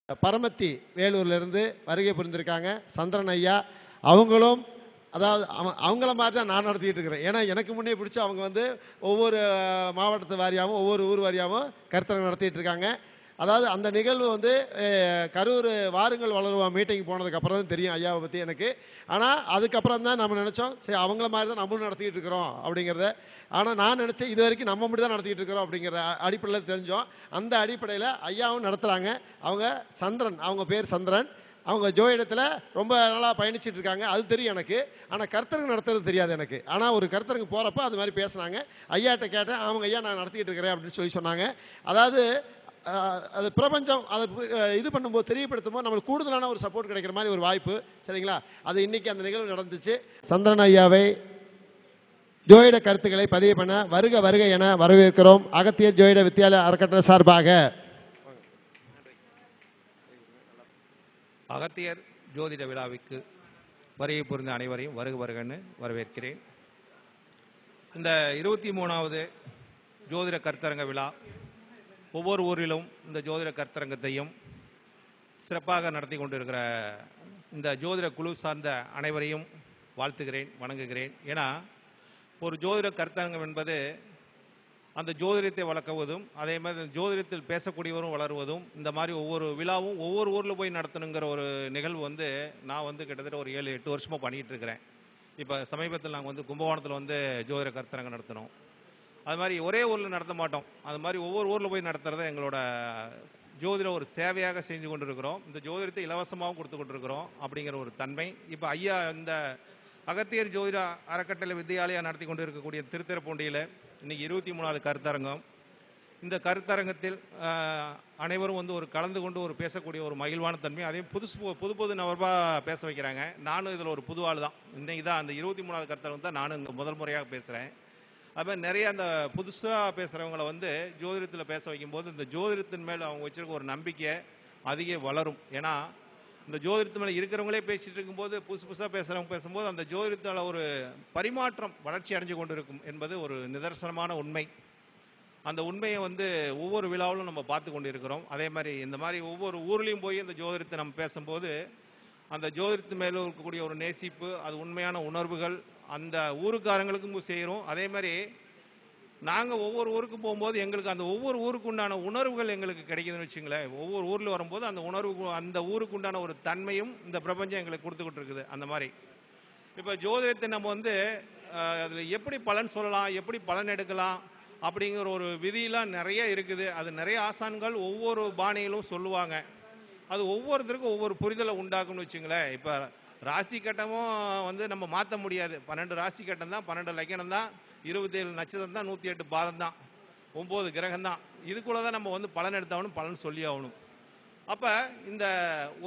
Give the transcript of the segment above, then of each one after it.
பரமத்தி வேலூர்லேருந்து வருகை புரிந்திருக்காங்க சந்திரன் ஐயா. அவங்களும் அதாவது அவங்கள மாதிரி தான் நான் நடத்திக்கிட்டு இருக்கிறேன். ஏன்னா எனக்கு முன்னே பிடிச்சி அவங்க வந்து ஒவ்வொரு மாவட்டத்து வாரியாகவும் ஒவ்வொரு ஊர் வாரியாகவும் கருத்தரங்கு நடத்திட்டு இருக்காங்க. அதாவது அந்த நிகழ்வு வந்து கரூர் வாருங்கள் வளருவோம் மீட்டிங் போனதுக்கப்புறம் தான் தெரியும் ஐயாவை பற்றி எனக்கு. ஆனால் அதுக்கப்புறம் தான் நம்ம நினச்சோம் சரி அவங்கள மாதிரி தான் நம்மளும் நடத்திக்கிட்டு இருக்கிறோம் அப்படிங்கிறத. ஆனால் நான் நினச்சேன் இது வரைக்கும் நம்ம மட்டும் தான் நடத்திக்கிட்டு இருக்கிறோம் அப்படிங்கிற அடிப்படையில் தெரிஞ்சோம். அந்த அடிப்படையில் ஐயாவும் நடத்துகிறாங்க. அவங்க சந்திரன், அவங்க பேர் சந்திரன். அவங்க ஜோதிடத்தில் ரொம்ப நாளாக பயணிச்சுட்டு இருக்காங்க, அது தெரியும் எனக்கு. ஆனால் கருத்தரங்கு நடத்துறது தெரியாது எனக்கு. ஆனால் ஒரு கருத்தரங்கு போகிறப்ப அது மாதிரி பேசுனாங்க. ஐயாட்ட கேட்டேன், அவங்க ஐயா நான் நடத்திக்கிட்டு இருக்கிறேன் அப்படின்னு சொல்லி சொன்னாங்க. அதாவது அது பிரபஞ்சம் அதை இது பண்ணும்போது தெரியப்படுத்தும் போது நம்மளுக்கு கூடுதலான ஒரு சப்போர்ட் கிடைக்கிற மாதிரி ஒரு வாய்ப்பு. சரிங்களா? அது இன்னைக்கு அந்த நிகழ்வு நடந்துச்சு. சந்திரன் ஐயாவை ஜோதிட கருத்துக்களை பதிவு பண்ண வருக வருக என வரவேற்கிறோம். அகத்தியர் ஜோதிட வித்யாலய அறக்கட்டளை சார்பாக அகத்தியர் ஜோதிட விழாவுக்கு வருகை புரிந்த அனைவரையும் வருக வருகன்னு வரவேற்கிறேன். இந்த 23வது ஜோதிட கருத்தரங்க விழா ஒவ்வொரு ஊரிலும் இந்த ஜோதிட கருத்தரங்கத்தையும் சிறப்பாக நடத்தி கொண்டிருக்கிற இந்த ஜோதிட குழு சார்ந்த அனைவரையும் வாழ்த்துகிறேன், வணங்குகிறேன். ஏன்னா ஒரு ஜோதிட கருத்தரங்கம் என்பது அந்த ஜோதிடத்தை வளர்க்குவதும் அதே மாதிரி ஜோதிடத்தில் பேசக்கூடியவரும் வளருவதும் இந்த மாதிரி ஒவ்வொரு விழாவும் ஒவ்வொரு ஊரில் போய் நடத்தணுங்கிற ஒரு நிகழ்வு வந்து நான் வந்து கிட்டத்தட்ட ஒரு 7-8 வருஷமாக பண்ணிகிட்டு இருக்கிறேன். இப்போ சமீபத்தில் நாங்கள் வந்து கும்பகோணத்தில் வந்து ஜோதிட கருத்தரங்கம் நடத்தினோம். அது மாதிரி ஒரே ஊரில் நடத்த மாட்டோம். அது மாதிரி ஒவ்வொரு ஊரில் போய் நடத்துறத எங்களோட ஜோதிட ஒரு சேவையாக செஞ்சு கொண்டு இருக்கிறோம். இந்த ஜோதிடத்தை இலவசமாகவும் கொடுத்து கொண்டிருக்கிறோம் அப்படிங்கிற ஒரு தன்மை. இப்போ ஐயா இந்த அகத்தியர் ஜோதிட அறக்கட்டளை வித்யாலயா நடத்தி கொண்டு இருக்கக்கூடிய திருத்துறைப்பூண்டியில் இன்னைக்கு 23வது கருத்தரங்கம். இந்த கருத்தரங்கத்தில் அனைவரும் வந்து ஒரு கலந்து கொண்டு ஒரு பேசக்கூடிய ஒரு மகிழ்வான தன்மை, அதையும் புது நபர்பாக பேச வைக்கிறாங்க. நானும் இதில் ஒரு புது ஆள் தான். இன்னைக்கு தான் அந்த 23வது கருத்தரங்கம் தான் நானும் இங்கே முதல் முறையாக பேசுகிறேன். அதுமாதிரி நிறைய அந்த புதுசாக பேசுகிறவங்கள வந்து ஜோதிடத்தில் பேச வைக்கும்போது இந்த ஜோதிடத்தின் மேலே அவங்க வச்சுருக்க ஒரு நம்பிக்கை அதிக வளரும். ஏன்னா இந்த ஜோதிடத்து மேலே இருக்கிறவங்களே பேசிகிட்டு இருக்கும்போது புதுசாக பேசுகிறவங்க பேசும்போது அந்த ஜோதிடத்தால் ஒரு பரிமாற்றம் வளர்ச்சி அடைஞ்சு கொண்டு இருக்கும் என்பது ஒரு நிதர்சனமான உண்மை. அந்த உண்மையை வந்து ஒவ்வொரு விழாவிலும் நம்ம பார்த்து கொண்டு இருக்கிறோம். அதே மாதிரி இந்த மாதிரி ஒவ்வொரு ஊர்லேயும் போய் இந்த ஜோதிடத்தை நம்ம பேசும்போது அந்த ஜோதிடத்து மேலே இருக்கக்கூடிய ஒரு நேசிப்பு, அது உண்மையான உணர்வுகள் அந்த ஊருக்காரங்களுக்கும் செய்கிறோம். அதே மாதிரி நாங்கள் ஒவ்வொரு ஊருக்கு போகும்போது எங்களுக்கு அந்த ஒவ்வொரு ஊருக்கு உண்டான உணர்வுகள் எங்களுக்கு கிடைக்குதுன்னு வச்சுங்களேன். ஒவ்வொரு ஊரில் வரும்போது அந்த உணர்வு அந்த ஊருக்கு உண்டான ஒரு தன்மையும் இந்த பிரபஞ்சம் எங்களுக்கு கொடுத்துக்கிட்டு இருக்குது. அந்த மாதிரி இப்போ ஜோதிடத்தை நம்ம வந்து அதில் எப்படி பலன் சொல்லலாம், எப்படி பலன் எடுக்கலாம் அப்படிங்கிற ஒரு விதியெலாம் நிறைய இருக்குது. அது நிறைய ஆசான்கள் ஒவ்வொரு பாணியிலும் சொல்லுவாங்க. அது ஒவ்வொருத்தருக்கும் ஒவ்வொரு புரிதலை உண்டாக்கும்னு வச்சுங்களேன். இப்போ ராசி கட்டமும் வந்து நம்ம மாற்ற முடியாது. 12 ராசி கட்டம் தான், 12 லக்கணம் தான், 27 நட்சத்திரம் தான், 108 பாதம் தான், 9 கிரகம் தான். இதுக்குள்ள தான் நம்ம வந்து பலன் எடுத்தாகணும், பலன் சொல்லி ஆகணும். அப்போ இந்த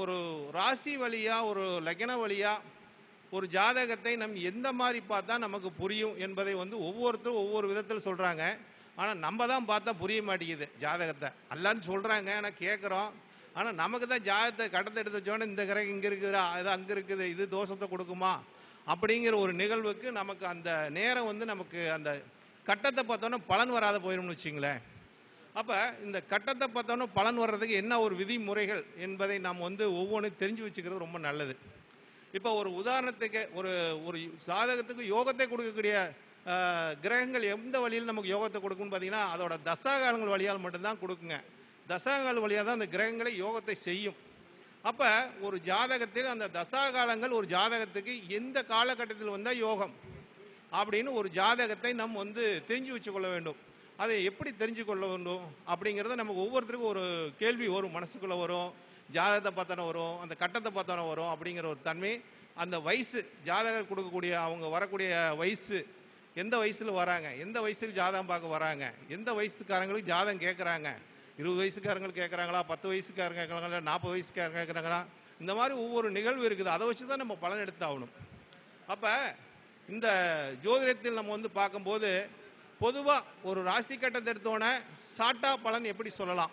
ஒரு ராசி வழியாக ஒரு லக்கண வழியாக ஒரு ஜாதகத்தை நம்ம எந்த மாதிரி பார்த்தா நமக்கு புரியும் என்பதை வந்து ஒவ்வொருத்தரும் ஒவ்வொரு விதத்தில் சொல்கிறாங்க. ஆனால் நம்ம தான் பார்த்தா புரிய மாட்டேங்குது ஜாதகத்தை. எல்லாரும் சொல்கிறாங்க, ஆனால் கேட்குறோம். ஆனால் நமக்கு தான் ஜாதகத்தை கட்டத்தை எடுத்து வச்சோன்னே இந்த கிரகம் இங்கே இருக்குதா, அது அங்கே இருக்குது, இது தோஷத்தை கொடுக்குமா அப்படிங்கிற ஒரு நிகழ்வுக்கு நமக்கு அந்த நேரம் வந்து நமக்கு அந்த கட்டத்தை பார்த்தோன்னா பலன் வராத போயிடும்னு வச்சுங்களேன். அப்போ இந்த கட்டத்தை பார்த்தோன்னா பலன் வர்றதுக்கு என்ன ஒரு விதிமுறைகள் என்பதை நாம் வந்து ஒவ்வொன்றும் தெரிஞ்சு வச்சுக்கிறது ரொம்ப நல்லது. இப்போ ஒரு உதாரணத்துக்கு ஒரு ஒரு ஜாதகத்துக்கு யோகத்தை கொடுக்கக்கூடிய கிரகங்கள் எந்த வழியில் நமக்கு யோகத்தை கொடுக்குன்னு பார்த்தீங்கன்னா அதோட தசாகாலங்கள் வழியால் மட்டும்தான் கொடுக்குங்க. தசாகால வழியாக தான் அந்த கிரகங்களை யோகத்தை செய்யும். அப்போ ஒரு ஜாதகத்தில் அந்த தசாகாலங்கள் ஒரு ஜாதகத்துக்கு எந்த காலகட்டத்தில் வந்தால் யோகம் அப்படின்னு ஒரு ஜாதகத்தை நம்ம வந்து தெரிஞ்சு வச்சு கொள்ள வேண்டும். அதை எப்படி தெரிஞ்சு கொள்ள வேண்டும் அப்படிங்கிறத நமக்கு ஒவ்வொருத்தருக்கும் ஒரு கேள்வி வரும், மனசுக்குள்ளே வரும். ஜாதகத்தை பார்த்தானே வரும், அந்த கட்டத்தை பார்த்தானே வரும் அப்படிங்கிற ஒரு தன்மை. அந்த வயசு ஜாதகர் கொடுக்கக்கூடிய அவங்க வரக்கூடிய வயசு, எந்த வயசில் வராங்க, எந்த வயசுக்கு ஜாதகம் பார்க்க வராங்க, எந்த வயசுக்காரங்களுக்கு ஜாதகம் கேட்குறாங்க, 20 வயசுக்காரங்களுக்கு கேட்குறாங்களா, 10 வயசுக்காரங்க கேட்குறாங்களா, 40 வயசுக்காரங்க கேட்குறாங்களா, இந்த மாதிரி ஒவ்வொரு நிகழ்வு இருக்குது. அதை வச்சு தான் நம்ம பலன் எடுத்தாகணும். அப்போ இந்த ஜோதிடத்தில் நம்ம வந்து பார்க்கும்போது பொதுவாக ஒரு ராசி கட்டத்தை எடுத்தோன்னே சாட்டா பலன் எப்படி சொல்லலாம்,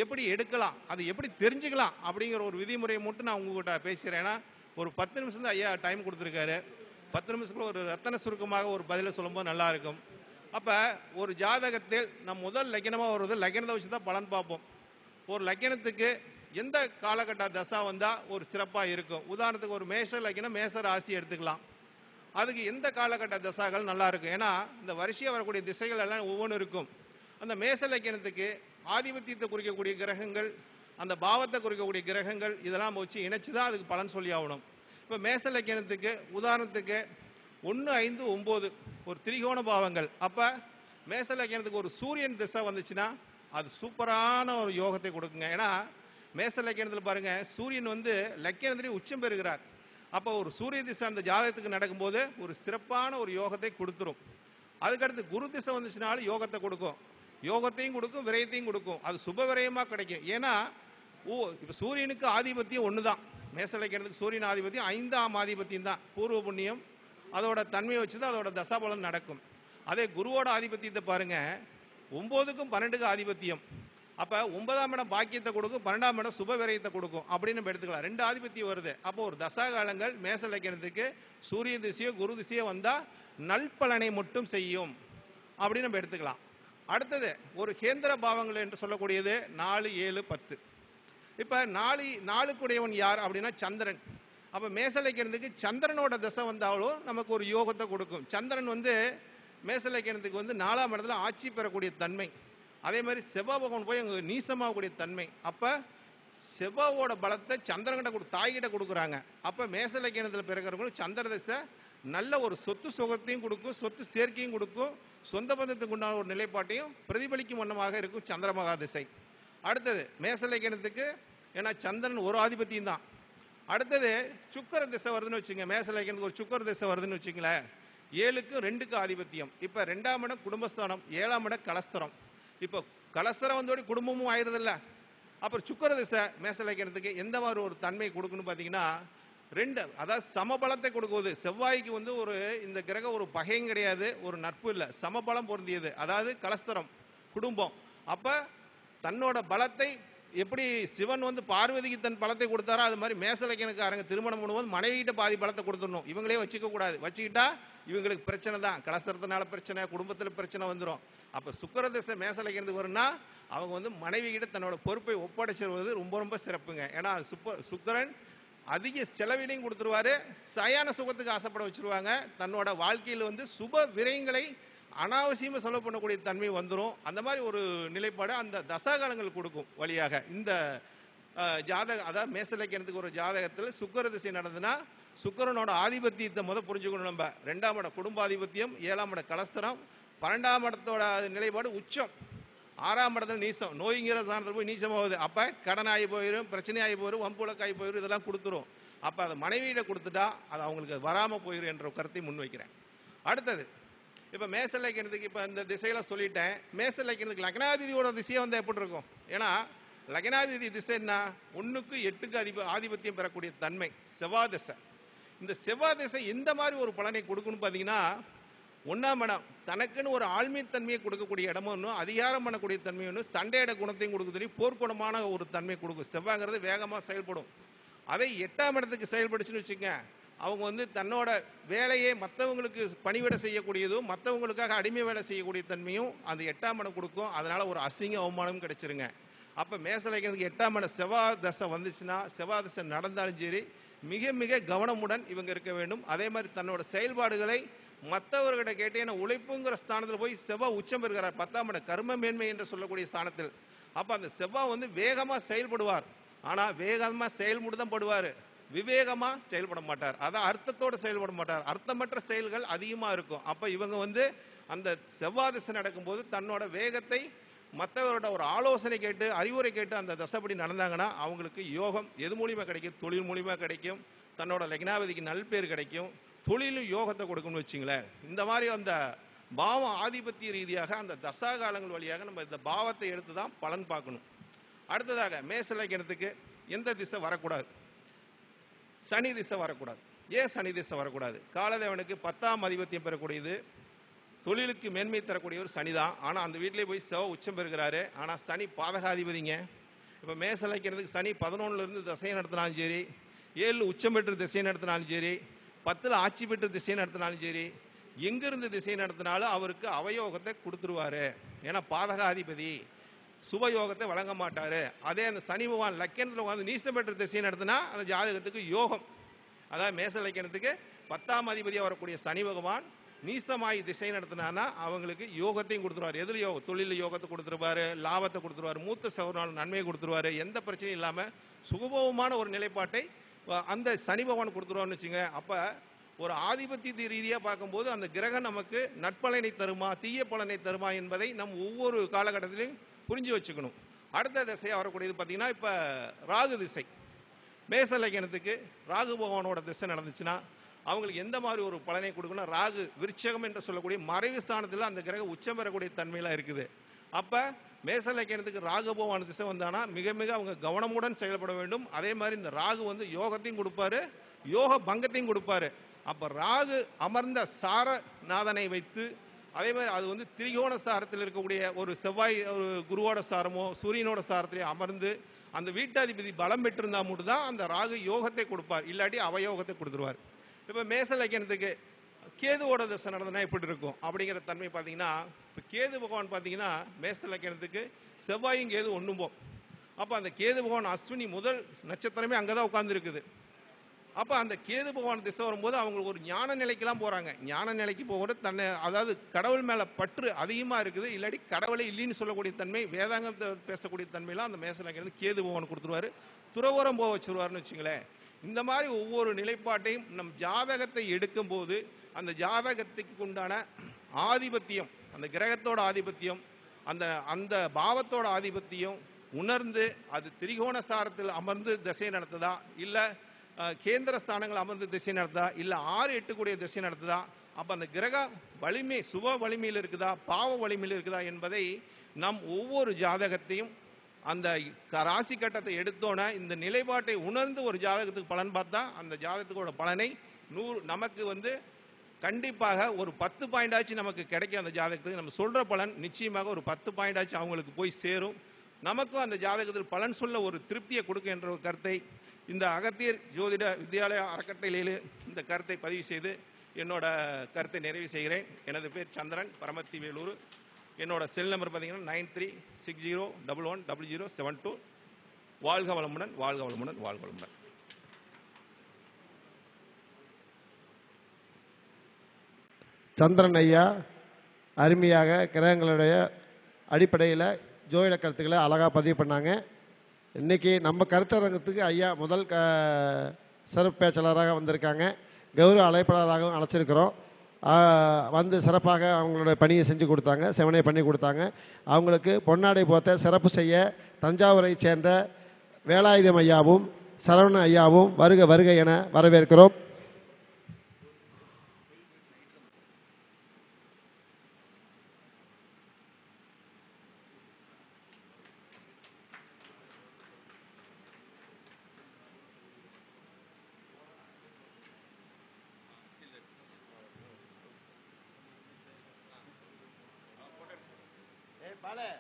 எப்படி எடுக்கலாம், அது எப்படி தெரிஞ்சுக்கலாம் அப்படிங்கிற ஒரு விதிமுறையை மட்டும் நான் உங்ககிட்ட பேசுகிறேன். ஏன்னா ஒரு 10 நிமிஷம் தான் ஐயா டைம் கொடுத்துருக்காரு. 10 நிமிஷத்தில் ஒரு ரத்தன சுருக்கமாக ஒரு பதிலை சொல்லும்போது நல்லா இருக்கும். அப்போ ஒரு ஜாதகத்தில் நம் முதல் லக்கணமாக வருவது லக்கணத்தை வச்சு தான் பலன் பார்ப்போம். ஒரு லக்கணத்துக்கு எந்த காலகட்ட தசா வந்தால் ஒரு சிறப்பாக இருக்கும். உதாரணத்துக்கு ஒரு மேஷ லக்கினம் மேச ராசி எடுத்துக்கலாம். அதுக்கு எந்த காலகட்ட தசாக்கள் நல்லா இருக்கும்? ஏன்னா இந்த வரிசையாக வரக்கூடிய திசைகள் எல்லாம் ஒவ்வொன்றும் இருக்கும். அந்த மேச லக்கினத்துக்கு ஆதிபத்தியத்தை குறிக்கக்கூடிய கிரகங்கள், அந்த பாவத்தை குறிக்கக்கூடிய கிரகங்கள், இதெல்லாம் வச்சு இணைச்சு தான் அதுக்கு பலன் சொல்லி ஆகணும். இப்போ மேச லக்கினத்துக்கு உதாரணத்துக்கு 1, 5, 9 ஒரு திரிகோண பாவங்கள். அப்போ மேச லக்கினத்துக்கு ஒரு சூரியன் திசை வந்துச்சுன்னா அது சூப்பரான ஒரு யோகத்தை கொடுக்குங்க. ஏன்னா மேச லக்கினத்தில் பாருங்க, சூரியன் வந்து லக்கினத்திலே உச்சம் பெறுகிறார். அப்போ ஒரு சூரிய திசை அந்த ஜாதகத்துக்கு நடக்கும்போது ஒரு சிறப்பான ஒரு யோகத்தை கொடுத்துரும். அதுக்கடுத்து குரு திசை வந்துச்சுனாலும் யோகத்தை கொடுக்கும், யோகத்தையும் கொடுக்கும், விரயத்தையும் கொடுக்கும். அது சுப விரயமாக கிடைக்கும். ஏன்னா இப்போ சூரியனுக்கு ஆதிபத்தியம் ஒன்று தான். மேச லக்கினத்துக்கு சூரியன் ஆதிபத்தியம் 5ஆம் ஆதிபத்தியம் தான். பூர்வ புண்ணியம் அதோட தன்மையை வச்சு தான் அதோட தசாபலன் நடக்கும். அதே குருவோட ஆதிபத்தியத்தை பாருங்க, 9க்கும் 12க்கும் ஆதிபத்தியம். அப்போ 9ஆம் இடம் பாக்கியத்தை கொடுக்கும், 12ஆம் இடம் சுப விரயத்தை கொடுக்கும் அப்படின்னு நம்ம எடுத்துக்கலாம். 2 ஆதிபத்தியம் வருது. அப்போ ஒரு தசா காலங்கள் மேச லக்கினத்துக்கு சூரிய திசையோ குரு திசையோ வந்தால் நல்பலனை மட்டும் செய்யும் அப்படின்னு நம்ம எடுத்துக்கலாம். அடுத்தது ஒரு கேந்திர பாவங்கள் என்று சொல்லக்கூடியது 4, 7, 10. இப்போ 4க்குடையவன் யார் அப்படின்னா சந்திரன். அப்போ மேச லக்கினத்துக்கு சந்திரனோட தசை வந்தாலும் நமக்கு ஒரு யோகத்தை கொடுக்கும். சந்திரன் வந்து மேச லக்கினத்துக்கு வந்து 4ஆம் இடத்துல ஆட்சி பெறக்கூடிய தன்மை. அதே மாதிரி செவ்வாய் பகவான் போய் அங்கே நீசமாகக்கூடிய தன்மை. அப்போ செவ்வாவோட பலத்தை சந்திரன்கிட்ட தாய்கிட்ட கொடுக்குறாங்க. அப்போ மேச லக்கினத்தில் பிறக்கிறவங்களுக்கு சந்திர தசை நல்ல ஒரு சொத்து சுகத்தையும் கொடுக்கும், சொத்து சேர்க்கையும் கொடுக்கும், சொந்த பந்தத்துக்கு உண்டான ஒரு நிலைப்பாட்டையும் பிரதிபலிக்கும் வண்ணமாக இருக்கும் சந்திரமகா திசை. அடுத்தது மேச லக்கினத்துக்கு ஏன்னா சந்திரன் ஒரு ஆதிபத்தியம் தான். அடுத்தது சுக்கர திசை வருதுன்னு வச்சுங்க. மேச லக்கினத்துக்கு ஒரு சுக்கர திசை வருதுன்னு வச்சுங்களேன். 7க்கும் 2க்கும் ஆதிபத்தியம். இப்போ 2ஆம் இடம் குடும்பஸ்தானம், 7ஆம் இடம் கலஸ்தரம். இப்போ கலஸ்தரம் வந்தோடி குடும்பமும் ஆயிடுதில்ல. அப்புறம் சுக்கர திசை மேச லக்கினத்துக்கு எந்த மாதிரி ஒரு தன்மை கொடுக்குன்னு பார்த்தீங்கன்னா 2 அதாவது சமபலத்தை கொடுக்குவது. செவ்வாய்க்கு வந்து ஒரு இந்த கிரகம் ஒரு பகையும் கிடையாது, ஒரு நட்பு இல்லை, சமபலம் பொருந்தியது. அதாவது கலஸ்தரம் குடும்பம். அப்போ தன்னோட பலத்தை எப்படி சிவன் வந்து பார்வதிக்கு தன் பலத்தை கொடுத்தாரோ அது மாதிரி மேச லக்கினக்காரங்க திருமணம் பண்ணும்போது மனைவிகிட்ட பாதி பலத்தை கொடுத்துடணும். இவங்களே வச்சுக்க கூடாது. வச்சுக்கிட்டா இவங்களுக்கு பிரச்சனை தான். கலஸ்தரத்தினால பிரச்சனை, குடும்பத்தில் பிரச்சனை வந்துடும். அப்போ சுக்கர திசை மேச லக்கினத்துக்கு வரும்னா அவங்க வந்து மனைவி கிட்ட தன்னோட பொறுப்பை ஒப்படைச்சிருவது ரொம்ப ரொம்ப சிறப்புங்க. ஏன்னா சுக்கரன் அதிக செலவிலையும் கொடுத்துருவாரு, சயான சுகத்துக்கு ஆசைப்பட வச்சிருவாங்க. தன்னோட வாழ்க்கையில் வந்து சுப விரயங்களை அனாவசியமாக செலவு பண்ணக்கூடிய தன்மை வந்துடும். அந்த மாதிரி ஒரு நிலைப்பாடு அந்த தசாகாலங்கள் கொடுக்கும் வழியாக. இந்த ஜாதகம் அதாவது மேச லக்கினத்துக்கு ஒரு ஜாதகத்தில் சுக்கர திசை நடந்ததுன்னா சுக்கரனோட ஆதிபத்தியத்தை புரிஞ்சுக்கணும். நம்ம 2ஆம் இடம் குடும்பாதிபத்தியம், 7ஆம் இடம் கலஸ்தரம், 12ஆம் இடத்தோட நிலைப்பாடு உச்சம், 6ஆம் இடத்துல நீசம், நோய்ங்கிற ஸ்தானத்தில் போய் நீச்சமாகுது. அப்போ கடனாகி போயிடும், பிரச்சனையாகி போயிடும், வம்புலக்காகி போயிடும், இதெல்லாம் கொடுத்துரும். அப்போ அதை மனைவியிட கொடுத்துட்டா அது அவங்களுக்கு அது வராமல் போயிடும் என்ற கருத்தை முன்வைக்கிறேன். அடுத்தது இப்போ மேச லக்கினத்துக்கு இப்போ இந்த திசையெல்லாம் சொல்லிட்டேன். மேச லக்கினத்துக்கு லக்னாதிபதியோட திசையை வந்து எப்படி இருக்கும்? ஏன்னா லக்னாதிபதி திசை என்ன 1க்கு 8க்கு ஆதிபத்தியம் பெறக்கூடிய தன்மை செவ்வாய் திசை. இந்த செவ்வாய் திசை எந்த மாதிரி ஒரு பலனை கொடுக்குன்னு பார்த்தீங்கன்னா 1ஆம் இடம் தனக்குன்னு ஒரு ஆழ்மைத்தன்மையை கொடுக்கக்கூடிய இடமும் ஒன்றும், அதிகாரம் பண்ணக்கூடிய தன்மை ஒன்று, சண்டையிட குணத்தையும் கொடுக்குது, போர்க்குணமான ஒரு தன்மை கொடுக்கும். செவ்வாய்ங்கிறது வேகமாக செயல்படும். அதை 8ஆம் இடத்துக்கு செயல்படுச்சுன்னு வச்சுக்கோங்க, அவங்க வந்து தன்னோட வேலையை மற்றவங்களுக்கு பணிவிட செய்யக்கூடியதும் மற்றவங்களுக்காக அடிமை வேலை செய்யக்கூடிய தன்மையும் அந்த 8ஆம் இடம் கொடுக்கும். அதனால ஒரு அசிங்க அவமானமும் கிடைச்சிருங்க. அப்போ மேச லக்கினத்துக்கு 8ஆம் இடம் செவ்வாய் தசை வந்துச்சுன்னா, செவ்வாய் தசை நடந்தாலும் சரி மிக மிக கவனமுடன் இவங்க இருக்க வேண்டும். அதே மாதிரி தன்னோட செயல்பாடுகளை மற்றவர்கிட்ட கேட்டேன்னா உழைப்புங்கிற ஸ்தானத்தில் போய் செவ்வாய் உச்சம் பெறுகிறார் 10ஆம் இடம் கர்ம மேன்மை என்று சொல்லக்கூடிய ஸ்தானத்தில். அப்போ அந்த செவ்வாய் வந்து வேகமாக செயல்படுவார். ஆனால் வேகமாக செயல்பட்டு தான் படுவார், விவேகமாக செயல்பட மாட்டார். அதான் அர்த்தத்தோடு செயல்பட மாட்டார். அர்த்தமற்ற செயல்கள் அதிகமாக இருக்கும். அப்போ இவங்க வந்து அந்த செவ்வாய் திசை நடக்கும்போது தன்னோட வேகத்தை மற்றவரோட ஒரு ஆலோசனை கேட்டு அறிவுரை கேட்டு அந்த தசைப்படி நடந்தாங்கன்னா அவங்களுக்கு யோகம் எது மூலியமாக கிடைக்கும்? தொழில் மூலியமாக கிடைக்கும், தன்னோட லக்னாதிபதிக்கு நல்பேர் கிடைக்கும், தொழிலும் யோகத்தை கொடுக்கும்னு வச்சுங்களேன். இந்த மாதிரி அந்த பாவம் ஆதிபத்திய ரீதியாக அந்த தசா காலங்கள் வழியாக நம்ம இந்த பாவத்தை எடுத்து தான் பலன் பார்க்கணும். அடுத்ததாக மேச லக்கினத்துக்கு எந்த திசை வரக்கூடாது? சனி திசை வரக்கூடாது. ஏன் சனி திசை வரக்கூடாது? காலதேவனுக்கு 10ஆம் ஆதிபத்தியம் பெறக்கூடியது, தொழிலுக்கு மேன்மை தரக்கூடிய ஒரு சனி தான். ஆனால் அந்த வீட்டிலே போய் செவ்வாய் உச்சம் பெறுகிறாரு. ஆனால் சனி பாதகாதிபதிங்க. இப்போ மேச லக்கினத்துக்கு சனி 11லேருந்து திசையை நடத்தினாலும் சரி, 7 உச்சம் பெற்று திசையை நடத்தினாலும் சரி, 10ல் ஆட்சி பெற்று திசையை நடத்தினாலும் சரி, எங்கிருந்து திசை நடத்தினாலும் அவருக்கு அவயோகத்தை கொடுத்துருவாரு. ஏன்னா பாதகாதிபதி சுபயோகத்தை வழங்க மாட்டார். அதே அந்த சனி பகவான் லக்கணத்தில் உட்காந்து நீசம் பெற்ற திசையை நடத்தினா அந்த ஜாதகத்துக்கு யோகம். அதாவது மேச லக்கணத்துக்கு 10ஆம் அதிபதியாக வரக்கூடிய சனி பகவான் நீசமாய் திசை நடத்தினான்னா அவங்களுக்கு யோகத்தையும் கொடுத்துருவார். எதில் யோகம்? தொழில் யோகத்தை கொடுத்துருவாரு, லாபத்தை கொடுத்துருவார், மூத்த சகோதரனால நன்மையை கொடுத்துருவாரு, எந்த பிரச்சனையும் இல்லாமல் சுகபோகமான ஒரு நிலைப்பாட்டை அந்த சனி பகவான் கொடுத்துருவார்னு வச்சுங்க. அப்போ ஒரு ஆதிபத்திய ரீதியாக பார்க்கும்போது அந்த கிரகம் நமக்கு நட்பலனை தருமா தீய பலனை தருமா என்பதை நம்ம ஒவ்வொரு காலகட்டத்திலையும் புரிஞ்சு வச்சுக்கணும். அடுத்த திசையாக வரக்கூடியது பார்த்தீங்கன்னா இப்போ ராகு திசை. மேச லக்னத்துக்கு ராகு பகவானோட திசை நடந்துச்சுன்னா அவங்களுக்கு எந்த மாதிரி ஒரு பலனை கொடுக்கணும்? ராகு விருச்சகம் என்று சொல்லக்கூடிய மறைவு ஸ்தானத்தில் அந்த கிரகம் உச்சம் பெறக்கூடிய தன்மையெல்லாம் இருக்குது. அப்போ மேச லக்னத்துக்கு ராகு பகவான் திசை வந்தானா மிக மிக அவங்க கவனமுடன் செயல்பட வேண்டும். அதே மாதிரி இந்த ராகு வந்து யோகத்தையும் கொடுப்பாரு, யோக பங்கத்தையும் கொடுப்பாரு. அப்போ ராகு அமர்ந்த சாரநாதனை வைத்து அதே மாதிரி அது வந்து திரிகோண சாரத்தில் இருக்கக்கூடிய ஒரு செவ்வாய் ஒரு குருவோட சாரமோ சூரியனோட சாரத்திலே அமர்ந்து அந்த வீட்டாதிபதி பலம் பெற்றிருந்தா மட்டும்தான் அந்த ராகு யோகத்தை கொடுப்பார், இல்லாட்டி அவயோகத்தை கொடுத்துருவார். இப்போ மேச லக்னத்துக்கு கேதுவோட தசை நடந்ததுன்னா எப்படி இருக்கும் அப்படிங்கிற தன்மை பார்த்தீங்கன்னா, இப்போ கேது பகவான் பார்த்தீங்கன்னா மேச லக்னத்துக்கு செவ்வாயும் கேது ஒண்ணும்போம். அப்போ அந்த கேது பகவான் அஸ்வினி முதல் நட்சத்திரமே அங்கே தான் உட்கார்ந்துருக்குது. அப்போ அந்த கேது பகவான் திசை வரும்போது அவங்களுக்கு ஒரு ஞான நிலைக்கெல்லாம் போகிறாங்க. ஞான நிலைக்கு போகிறது தன்னை அதாவது கடவுள் மேலே பற்று அதிகமாக இருக்குது, இல்லாட்டி கடவுளை இல்லைன்னு சொல்லக்கூடிய தன்மை வேதாங்கத்தை பேசக்கூடிய தன்மையெல்லாம் அந்த மேச லக்னத்துக்கு கேது பகவான் கொடுத்துருவாரு, துறவரம் போக வச்சுருவாருன்னு வச்சுங்களேன். இந்த மாதிரி ஒவ்வொரு நிலைப்பாட்டையும் நம் ஜாதகத்தை எடுக்கும்போது அந்த ஜாதகத்துக்கு உண்டான ஆதிபத்தியம், அந்த கிரகத்தோட ஆதிபத்தியம், அந்த அந்த பாவத்தோட ஆதிபத்தியம் உணர்ந்து அது திரிகோண சாரத்தில் அமர்ந்து திசை நடத்துதா, இல்லை கேந்திர ஸ்தானங்கள் அமர்ந்து திசை நடத்துதா, இல்லை 6-8 கூடிய திசை நடத்துதா, அப்போ அந்த கிரக வலிமை சுப வலிமையில் இருக்குதா பாவ வலிமையில் இருக்குதா என்பதை நம் ஒவ்வொரு ஜாதகத்தையும் அந்த ராசி கட்டத்தை எடுத்தோன்னா இந்த நிலைப்பாட்டை உணர்ந்து ஒரு ஜாதகத்துக்கு பலன் பார்த்தா அந்த ஜாதகத்துக்கோட பலனை 100 நமக்கு வந்து கண்டிப்பாக ஒரு 10 பாயிண்ட் ஆச்சு நமக்கு கிடைக்கும். அந்த ஜாதகத்துக்கு நம்ம சொல்கிற பலன் நிச்சயமாக ஒரு 10 பாயிண்ட் ஆச்சு அவங்களுக்கு போய் சேரும். நமக்கும் அந்த ஜாதகத்தில் பலன் சொல்ல ஒரு திருப்தியை கொடுக்க என்ற ஒரு கருத்தை இந்த அகத்தியர் ஜோதிட வித்யாலய அறக்கட்டளையிலே இந்த கருத்தை பதிவு செய்து என்னோட கருத்தை நிறைவு செய்கிறேன். எனது பேர் சந்திரன், பரமத்தி வேலூர். என்னோட செல் நம்பர் பார்த்தீங்கன்னா 9360110072. வாழ்க வளமுடன், வாழ்க வளமுடன், வாழ்க வளமுடன். சந்திரன் ஐயா அருமையாக கிரகங்களுடைய அடிப்படையில் ஜோதிட கருத்துக்களை அழகாக பதிவு பண்ணாங்க. இன்றைக்கி நம்ம கருத்தரங்கத்துக்கு ஐயா முதல் சிறப்பு பேச்சாளராக வந்திருக்காங்க, கௌரவ அழைப்பாளராகவும் அழைச்சிருக்கிறோம். வந்து சிறப்பாக அவங்களோட பணியை செஞ்சு கொடுத்தாங்க, செவனை பண்ணி கொடுத்தாங்க. அவங்களுக்கு பொன்னாடை போத்த சிறப்பு செய்ய தஞ்சாவூரை சேர்ந்த வேலாயுதம் ஐயாவும் சரவணன் ஐயாவும் வருக வருக என வரவேற்கிறோம். Vale.